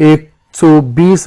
120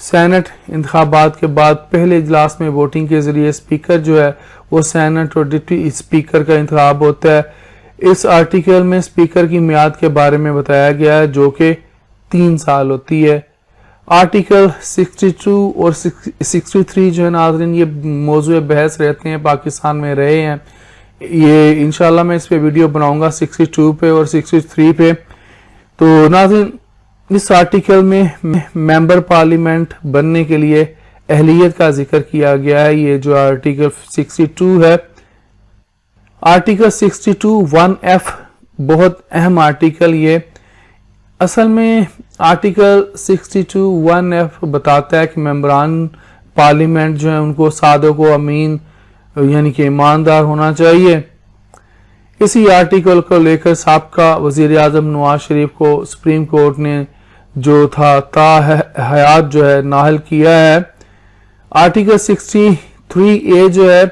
Saint انتخابات کے بعد پہلے اجلاس میں ووٹنگ کے ذریعے اسپیکر جو ہے وہ سینٹ اور ڈپٹی اسپیکر کا انتخاب ہوتا ہے۔ اس آرٹیکل میں اسپیکر کی میعاد کے بارے میں بتایا گیا ہے جو کہ 3 سال ہوتی ہے۔ آرٹیکل 62 اور 63 جو ہے ناظرین یہ موضوع بحث رہتے ہیں، پاکستان میں رہے ہیں۔ یہ انشاءاللہ میں اس پہ ویڈیو بناؤں گا 62 پہ اور 63 پہ۔ تو ناظرین اس آرٹیکل میں ممبر پارلیمنٹ بننے کے لیے اہلیت کا ذکر کیا گیا ہے۔ یہ جو آرٹیکل 62 ہے، آرٹیکل 62 1F بہت اہم آرٹیکل، یہ اصل میں آرٹیکل 62 1F بتاتا ہے کہ ممبران پارلیمنٹ جو ہیں ان کو صادق و امین یعنی کہ ایماندار ہونا چاہیے۔ اسی آرٹیکل کو لے کر سابقہ وزیر اعظم نواز شریف کو سپریم کورٹ نے جو تھا تا حیات جو ہے نااہل کیا ہے۔ آرٹیکل 63A جو ہے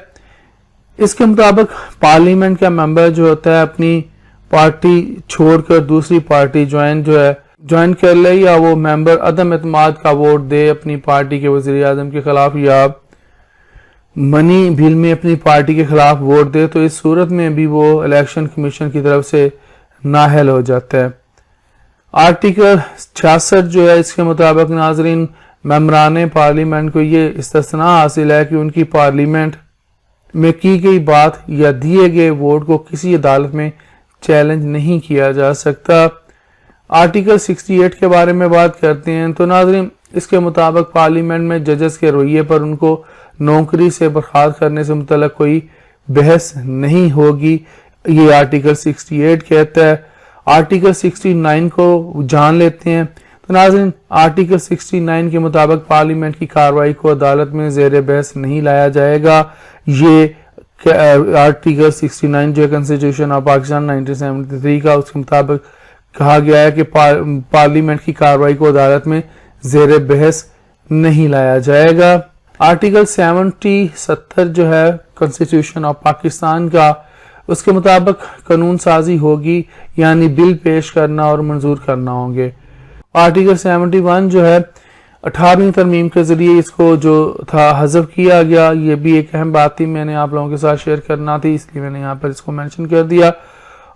اس کے مطابق پارلیمنٹ کا ممبر جو ہوتا ہے اپنی پارٹی چھوڑ کر دوسری پارٹی جوائن کر لے یا وہ ممبر عدم اعتماد کا ووٹ دے اپنی پارٹی کے وزیر اعظم کے خلاف یا منی بل میں اپنی پارٹی کے خلاف ووٹ دے تو اس صورت میں بھی وہ الیکشن کمیشن کی طرف سے نااہل ہو جاتا ہے۔ آرٹیکل 66 جو ہے اس کے مطابق ناظرین ممبران پارلیمنٹ کو یہ استثناء حاصل ہے کہ ان کی پارلیمنٹ میں کی گئی بات یا دیے گئے ووٹ کو کسی عدالت میں چیلنج نہیں کیا جا سکتا۔ آرٹیکل 68 کے بارے میں بات کرتے ہیں تو ناظرین اس کے مطابق پارلیمنٹ میں ججز کے رویے پر ان کو نوکری سے برخاست کرنے سے متعلق کوئی بحث نہیں ہوگی، یہ آرٹیکل 68 کہتا ہے۔ آرٹیکل 69 کو جان لیتے ہیں تو ناظرین آرٹیکل 69 کے مطابق پارلیمنٹ کی کارروائی کو عدالت میں زیر بحث نہیں لایا جائے گا۔ یہ آرٹیکل 69 جو ہے کنسٹیٹیوشن آف پاکستان 1973 کا، اس کے مطابق کہا گیا ہے کہ پارلیمنٹ کی کارروائی کو عدالت میں زیر بحث نہیں لایا جائے گا۔ آرٹیکل 70 جو ہے کنسٹیٹیوشن آف پاکستان کا، اس کے مطابق قانون سازی ہوگی یعنی بل پیش کرنا اور منظور کرنا ہوں گے۔ آرٹیکل 71 جو ہے 18ویں ترمیم کے ذریعے اس کو جو تھا حذف کیا گیا، یہ بھی ایک اہم بات تھی، میں نے آپ لوگوں کے ساتھ شیئر کرنا تھی اس لیے میں نے یہاں پر اس کو مینشن کر دیا۔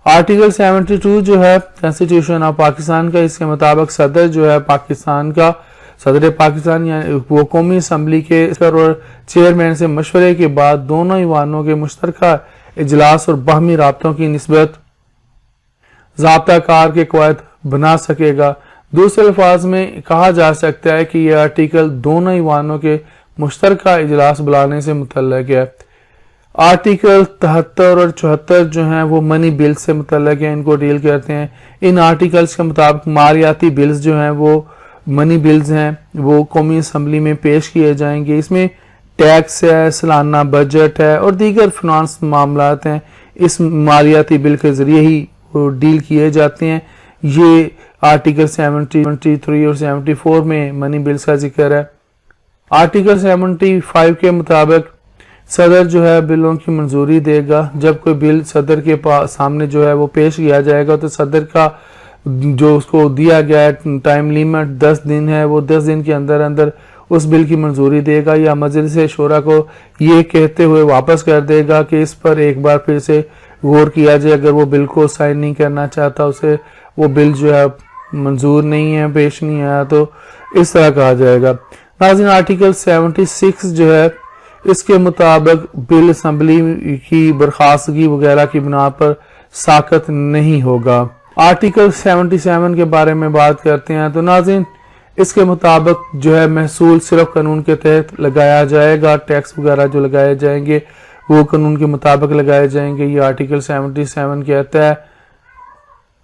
آرٹیکل 72 جو ہے کنسٹیٹیوشن آف پاکستان کا، اس کے مطابق صدر جو ہے پاکستان کا، صدر پاکستان یعنی وہ قومی اسمبلی کے اور چیئرمین سے مشورے کے بعد دونوں ایوانوں کے مشترکہ اجلاس اور باہمی رابطوں کی نسبت ضابطہ کار کے قواعد بنا سکے گا۔ دوسرے الفاظ میں کہا جا سکتا ہے کہ یہ آرٹیکل دونوں ایوانوں کے مشترکہ اجلاس بلانے سے متعلق ہے۔ آرٹیکل 73 اور 74 جو ہیں وہ منی بل سے متعلق ہیں، ان کو ڈیل کرتے ہیں۔ ان آرٹیکلز کے مطابق مالیاتی بلز جو ہیں وہ منی بلز ہیں، وہ قومی اسمبلی میں پیش کیے جائیں گے۔ اس میں ٹیکس ہے، سالانہ بجٹ ہے اور دیگر فنانس معاملات ہیں، اس مالیاتی بل کے ذریعے ہی وہ ڈیل کیے جاتے ہیں۔ یہ آرٹیکل 73 اور 74 میں منی بلز کا ذکر ہے۔ آرٹیکل 75 کے مطابق صدر جو ہے بلوں کی منظوری دے گا۔ جب کوئی بل صدر کے سامنے جو ہے وہ پیش کیا جائے گا تو صدر کا جو اس کو دیا گیا ہے ٹائم لیمٹ 10 دن ہے، وہ 10 دن کے اندر اندر اس بل کی منظوری دے گا یا مجلس شورا کو یہ کہتے ہوئے واپس کر دے گا کہ اس پر ایک بار پھر سے غور کیا جائے، اگر وہ بل کو سائن نہیں کرنا چاہتا، اسے وہ بل جو ہے منظور نہیں ہے، پیش نہیں آیا، تو اس طرح کہا جائے گا۔ ناظرین آرٹیکل 76 جو ہے اس کے مطابق بل اسمبلی کی برخاستگی وغیرہ کی بنا پر ساقط نہیں ہوگا۔ آرٹیکل 77 کے بارے میں بات کرتے ہیں تو ناظرین اس کے مطابق جو ہے محصول صرف قانون کے تحت لگایا جائے گا، ٹیکس وغیرہ جو لگائے جائیں گے وہ قانون کے مطابق لگائے جائیں گے، یہ آرٹیکل 77 کہتا ہے۔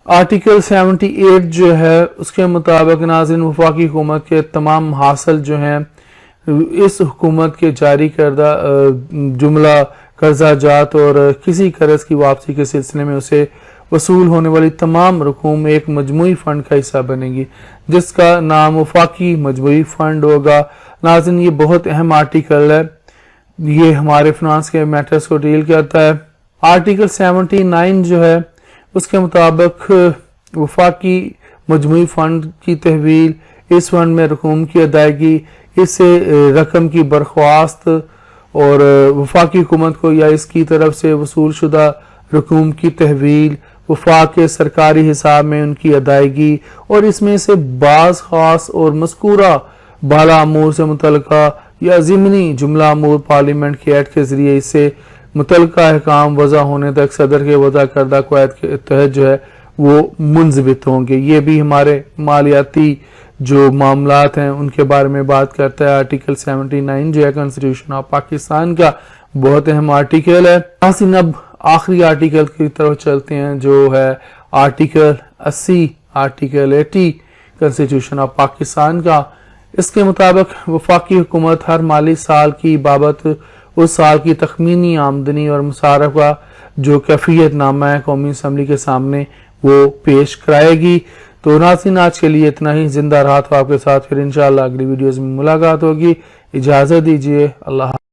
آرٹیکل 78 جو ہے اس کے مطابق ناظرین وفاقی حکومت کے تمام حاصل جو ہیں اس حکومت کے جاری کردہ جملہ قرضہ جات اور کسی قرض کی واپسی کے سلسلے میں اسے وصول ہونے والی تمام رقوم ایک مجموعی فنڈ کا حصہ بنے گی جس کا نام وفاقی مجموعی فنڈ ہوگا۔ ناظرین یہ بہت اہم آرٹیکل ہے، یہ ہمارے فنانس کے میٹرز کو ڈیل کرتا ہے۔ آرٹیکل 79 جو ہے اس کے مطابق وفاقی مجموعی فنڈ کی تحویل اس فنڈ میں رقوم کی ادائیگی، اس سے رقم کی برخواست اور وفاقی حکومت کو یا اس کی طرف سے وصول شدہ رقوم کی تحویل، وفاق کے سرکاری حساب میں ان کی ادائیگی، اور اس میں سے بعض خاص اور مذکورہ بالا امور سے متعلقہ یا ضمنی جملہ امور پارلیمنٹ کے ایکٹ کے ذریعے اس سے متعلقہ احکام وضع ہونے تک صدر کے وضع کردہ قواعد کے تحت جو ہے وہ منضبط ہوں گے۔ یہ بھی ہمارے مالیاتی جو معاملات ہیں ان کے بارے میں بات کرتا ہے۔ آرٹیکل 79 جو ہے کنسٹیٹیوشن آف پاکستان کا بہت اہم آرٹیکل ہے۔ ناظرین اب آخری آرٹیکل کی طرف چلتے ہیں جو ہے article 80 article 80 constitution of Pakistan کا۔ اس کے مطابق وفاقی حکومت ہر مالی سال کی بابت اس سال کی تخمینی آمدنی اور مصارف کا جو کیفیت نامہ ہے قومی اسمبلی کے سامنے وہ پیش کرائے گی۔ تو ناظرین آج کے لیے اتنا ہی، زندہ رہا تو آپ کے ساتھ پھر انشاءاللہ اگلی ویڈیوز میں ملاقات ہوگی۔ اجازت دیجیے، اللہ